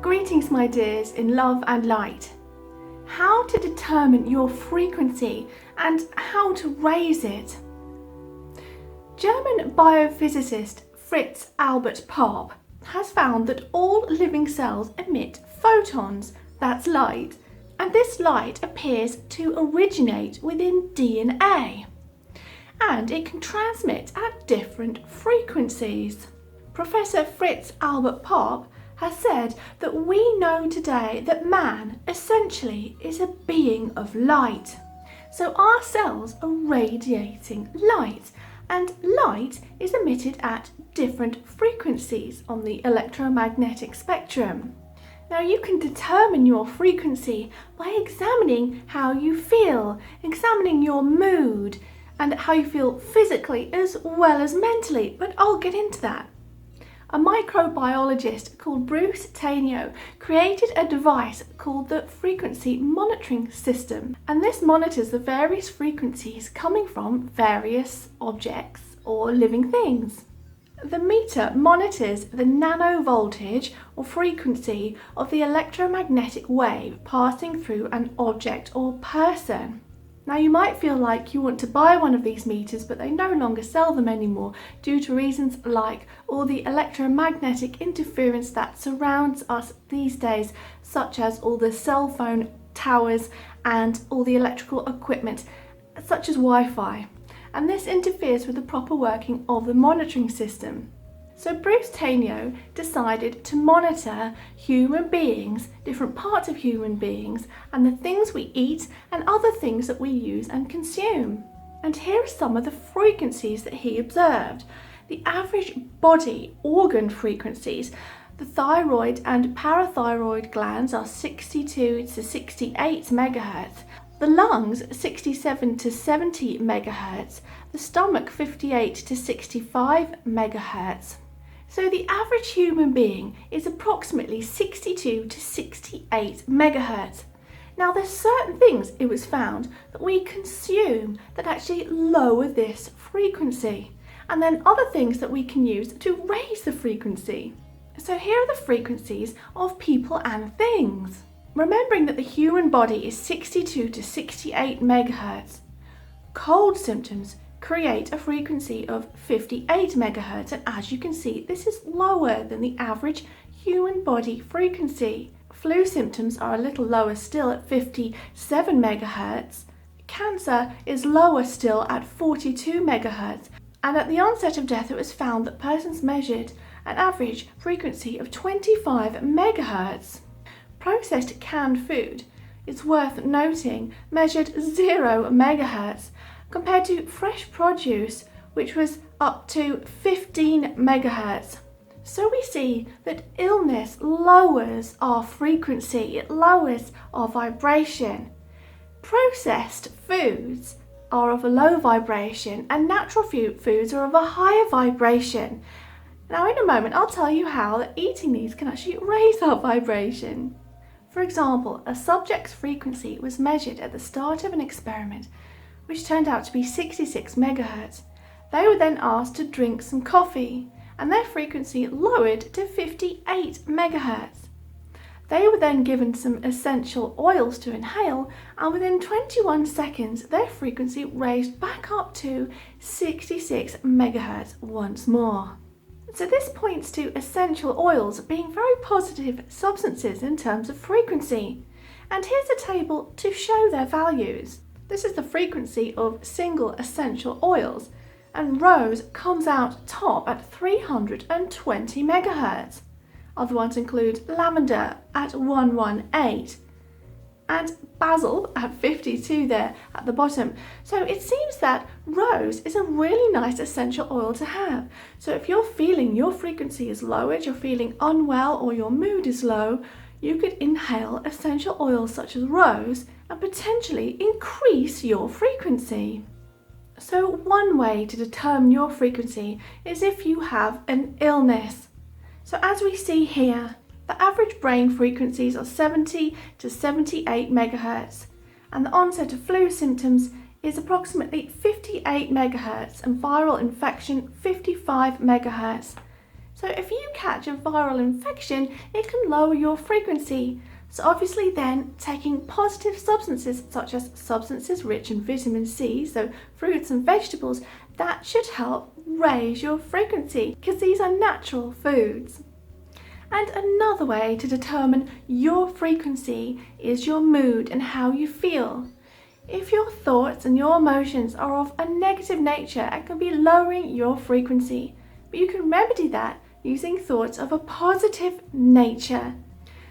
Greetings, my dears, in love and light. How to determine your frequency and how to raise it. German biophysicist Fritz Albert Popp has found that all living cells emit photons, that's light, and this light appears to originate within DNA, and it can transmit at different frequencies. Professor Fritz Albert Popp has said that we know today that man essentially is a being of light. So our cells are radiating light, and light is emitted at different frequencies on the electromagnetic spectrum. Now you can determine your frequency by examining how you feel, examining your mood, and how you feel physically as well as mentally, but I'll get into that. A microbiologist called Bruce Tainio created a device called the Frequency Monitoring System, and this monitors the various frequencies coming from various objects or living things. The meter monitors the nanovoltage or frequency of the electromagnetic wave passing through an object or person. Now you might feel like you want to buy one of these meters, but they no longer sell them anymore due to reasons like all the electromagnetic interference that surrounds us these days, such as all the cell phone towers and all the electrical equipment such as Wi-Fi. And this interferes with the proper working of the monitoring system. So Bruce Tainio decided to monitor human beings, different parts of human beings, and the things we eat and other things that we use and consume. And here are some of the frequencies that he observed. The average body organ frequencies. The thyroid and parathyroid glands are 62 to 68 megahertz. The lungs 67 to 70 megahertz. The stomach 58 to 65 megahertz. So the average human being is approximately 62 to 68 megahertz. Now there's certain things, it was found, that we consume that actually lower this frequency, and then other things that we can use to raise the frequency. So here are the frequencies of people and things. Remembering that the human body is 62 to 68 megahertz, cold symptoms create a frequency of 58 megahertz, and as you can see, this is lower than the average human body frequency. Flu symptoms are a little lower still at 57 megahertz. Cancer is lower still at 42 megahertz, and at the onset of death it was found that persons measured an average frequency of 25 megahertz. Processed canned food, it's worth noting, measured 0 megahertz, compared to fresh produce, which was up to 15 megahertz. So we see that illness lowers our frequency, it lowers our vibration. Processed foods are of a low vibration, and natural foods are of a higher vibration. Now in a moment I'll tell you how that eating these can actually raise our vibration. For example, a subject's frequency was measured at the start of an experiment, which turned out to be 66 megahertz. They were then asked to drink some coffee, and their frequency lowered to 58 megahertz. They were then given some essential oils to inhale, and within 21 seconds their frequency raised back up to 66 megahertz once more. So this points to essential oils being very positive substances in terms of frequency. And here's a table to show their values. This is the frequency of single essential oils, and rose comes out top at 320 megahertz. Other ones include lavender at 118 and basil at 52 there at the bottom. So it seems that rose is a really nice essential oil to have. So if you're feeling your frequency is lowered, you're feeling unwell, or your mood is low, you could inhale essential oils such as rose and potentially increase your frequency. So one way to determine your frequency is if you have an illness. So as we see here, the average brain frequencies are 70 to 78 megahertz, and the onset of flu symptoms is approximately 58 megahertz and viral infection 55 megahertz. So if you catch a viral infection, it can lower your frequency. So obviously then, taking positive substances such as substances rich in vitamin C, so fruits and vegetables, that should help raise your frequency because these are natural foods. And another way to determine your frequency is your mood and how you feel. If your thoughts and your emotions are of a negative nature, it can be lowering your frequency. But you can remedy that using thoughts of a positive nature.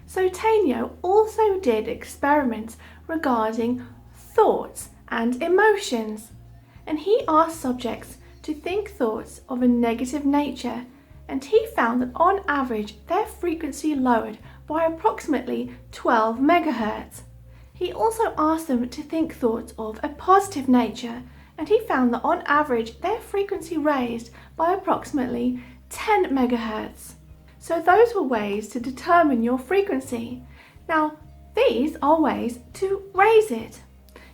So Tainio also did experiments regarding thoughts and emotions. And he asked subjects to think thoughts of a negative nature, and he found that on average their frequency lowered by approximately 12 megahertz. He also asked them to think thoughts of a positive nature, and he found that on average their frequency raised by approximately 10 megahertz. So those were ways to determine your frequency. Now, these are ways to raise it.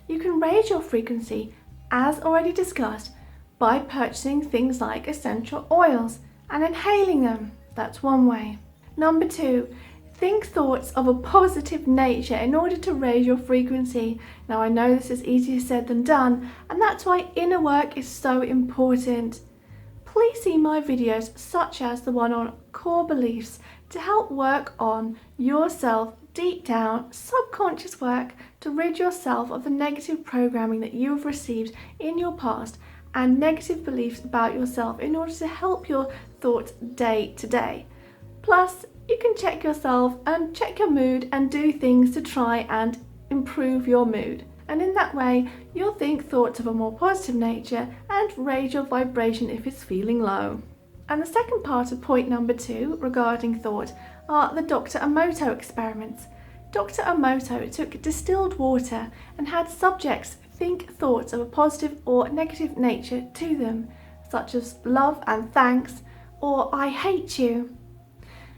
You can raise your frequency, as already discussed, by purchasing things like essential oils and inhaling them. That's one way. Number 2, think thoughts of a positive nature in order to raise your frequency. Now I know this is easier said than done, and that's why inner work is so important. Please see my videos such as the one on core beliefs to help work on yourself deep down, subconscious work to rid yourself of the negative programming that you have received in your past and negative beliefs about yourself in order to help your thoughts day to day. Plus, you can check yourself and check your mood and do things to try and improve your mood. And in that way, you'll think thoughts of a more positive nature and raise your vibration if it's feeling low. And the second part of point number 2 regarding thought are the Dr. Emoto experiments. Dr. Emoto took distilled water and had subjects think thoughts of a positive or negative nature to them, such as love and thanks or I hate you.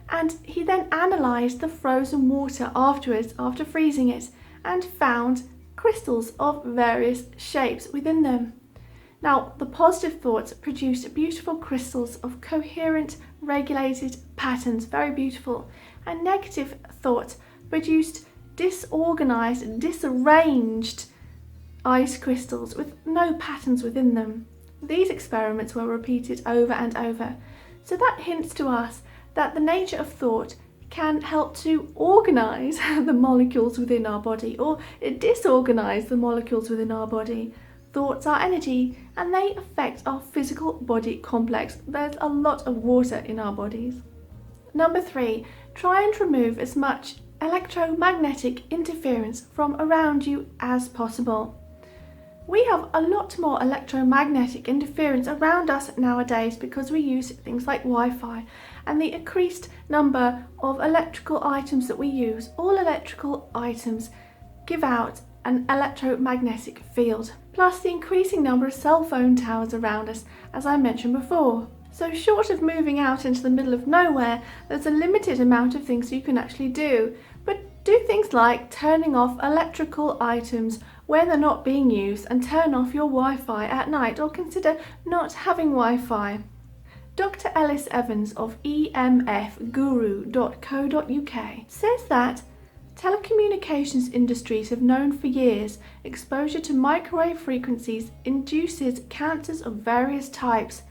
And he then analysed the frozen water afterwards, after freezing it, and found crystals of various shapes within them. Now, the positive thoughts produced beautiful crystals of coherent, regulated patterns, very beautiful, and negative thoughts produced disorganized, disarranged ice crystals with no patterns within them. These experiments were repeated over and over, so that hints to us that the nature of thought can help to organise the molecules within our body or disorganise the molecules within our body. Thoughts are energy and they affect our physical body complex. There's a lot of water in our bodies. Number 3, try and remove as much electromagnetic interference from around you as possible. We have a lot more electromagnetic interference around us nowadays because we use things like Wi-Fi and the increased number of electrical items that we use. All electrical items give out an electromagnetic field, plus the increasing number of cell phone towers around us, as I mentioned before. So short of moving out into the middle of nowhere, there's a limited amount of things you can actually do. But do things like turning off electrical items when they're not being used and turn off your Wi-Fi at night, or consider not having Wi-Fi. Dr. Ellis Evans of emfguru.co.uk says that telecommunications industries have known for years exposure to microwave frequencies induces cancers of various types.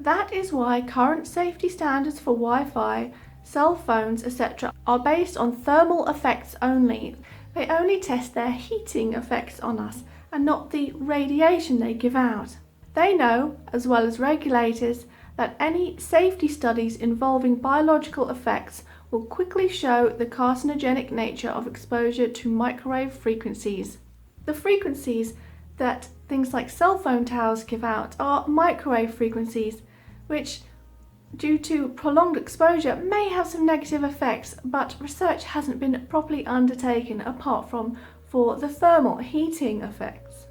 That is why current safety standards for Wi-Fi, cell phones, etc. are based on thermal effects only. They only test their heating effects on us and not the radiation they give out. They know, as well as regulators, that any safety studies involving biological effects will quickly show the carcinogenic nature of exposure to microwave frequencies. The frequencies that things like cell phone towers give out are microwave frequencies, which, due to prolonged exposure, may have some negative effects, but research hasn't been properly undertaken apart from for the thermal heating effects.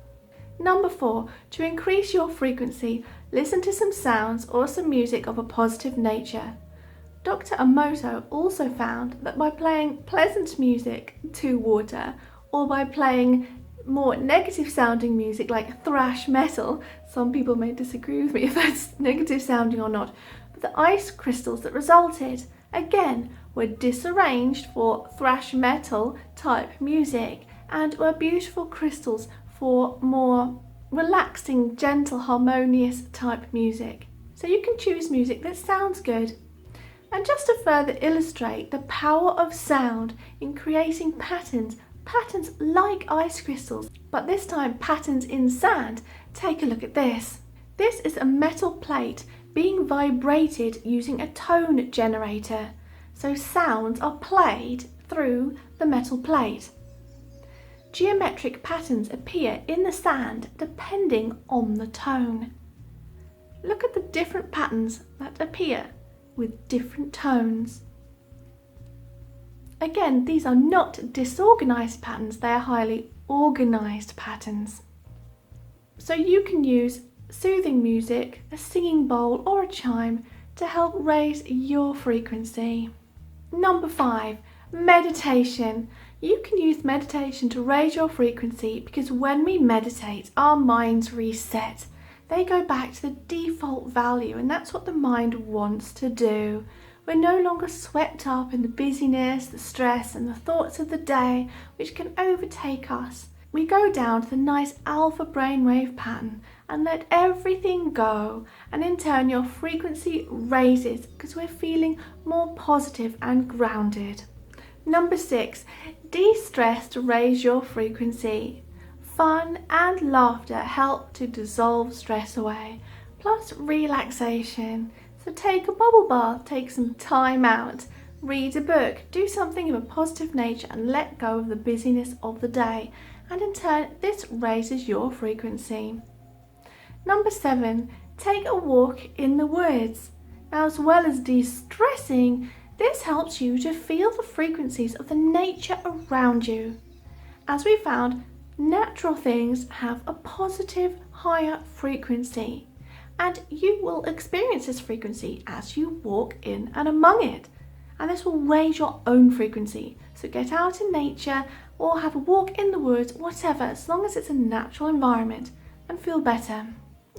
Number 4, to increase your frequency, listen to some sounds or some music of a positive nature. Dr. Emoto also found that by playing pleasant music to water, or by playing more negative sounding music like thrash metal, some people may disagree with me if that's negative sounding or not, the ice crystals that resulted, again, were disarranged for thrash metal type music and were beautiful crystals for more relaxing, gentle, harmonious type music. So you can choose music that sounds good. And just to further illustrate the power of sound in creating patterns like ice crystals, but this time patterns in sand, take a look at this. This is a metal plate being vibrated using a tone generator. So sounds are played through the metal plate. Geometric patterns appear in the sand depending on the tone. Look at the different patterns that appear with different tones. Again, these are not disorganized patterns, they are highly organized patterns. So you can use soothing music, a singing bowl or a chime to help raise your frequency. Number 5, meditation. You can use meditation to raise your frequency because when we meditate, our minds reset. They go back to the default value, and that's what the mind wants to do. We're no longer swept up in the busyness, the stress and the thoughts of the day which can overtake us. We go down to the nice alpha brainwave pattern and let everything go, and in turn your frequency raises because we're feeling more positive and grounded. Number 6, de-stress to raise your frequency. Fun and laughter help to dissolve stress away, plus relaxation. So take a bubble bath, take some time out, read a book, do something of a positive nature and let go of the busyness of the day. And in turn, this raises your frequency. Number 7, take a walk in the woods. Now, as well as de-stressing, this helps you to feel the frequencies of the nature around you. As we found, natural things have a positive, higher frequency, and you will experience this frequency as you walk in and among it. And this will raise your own frequency. So get out in nature or have a walk in the woods, whatever, as long as it's a natural environment, and feel better.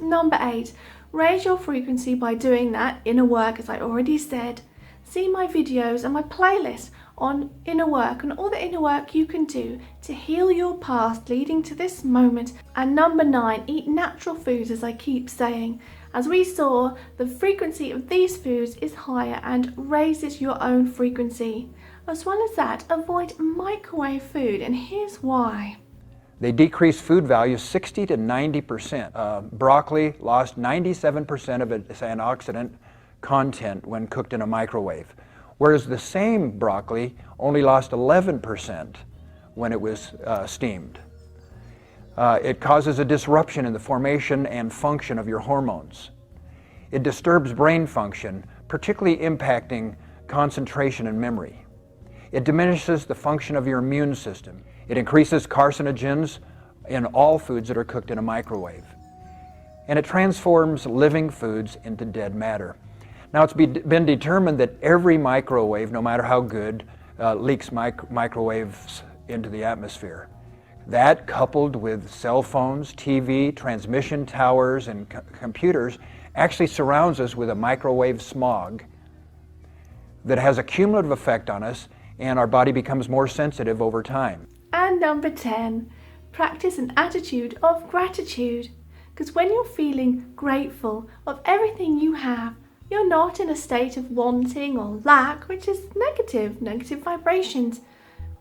Number 8, raise your frequency by doing that inner work, as I already said. See my videos and my playlist on inner work and all the inner work you can do to heal your past leading to this moment. And number 9, eat natural foods, as I keep saying. As we saw, the frequency of these foods is higher and raises your own frequency. As well as that, avoid microwave food, and here's why. They decrease food value 60 to 90%. Broccoli lost 97% of its antioxidant content when cooked in a microwave, whereas the same broccoli only lost 11% when it was steamed. It causes a disruption in the formation and function of your hormones. It disturbs brain function, particularly impacting concentration and memory. It diminishes the function of your immune system. It increases carcinogens in all foods that are cooked in a microwave. And it transforms living foods into dead matter. Now, it's been determined that every microwave, no matter how good, leaks microwaves into the atmosphere. That, coupled with cell phones, TV, transmission towers, and computers, actually surrounds us with a microwave smog that has a cumulative effect on us, and our body becomes more sensitive over time. And number 10, practice an attitude of gratitude. Because when you're feeling grateful of everything you have, you're not in a state of wanting or lack, which is negative vibrations.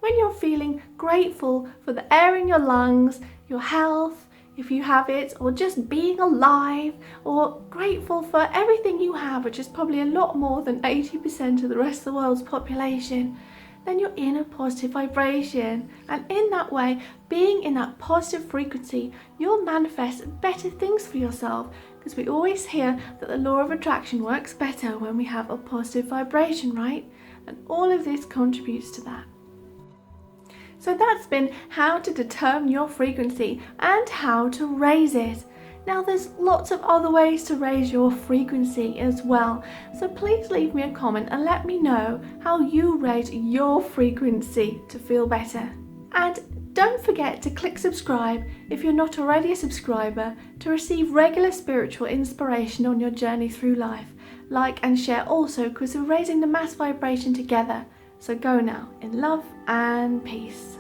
When you're feeling grateful for the air in your lungs, your health, if you have it, or just being alive, or grateful for everything you have, which is probably a lot more than 80% of the rest of the world's population, then you're in a positive vibration. And in that way, being in that positive frequency, you'll manifest better things for yourself, because we always hear that the law of attraction works better when we have a positive vibration, right? And all of this contributes to that. So that's been how to determine your frequency and how to raise it. Now, there's lots of other ways to raise your frequency as well. So please leave me a comment and let me know how you raise your frequency to feel better. And don't forget to click subscribe if you're not already a subscriber to receive regular spiritual inspiration on your journey through life. like and share also, because we're raising the mass vibration together. So go now in love and peace.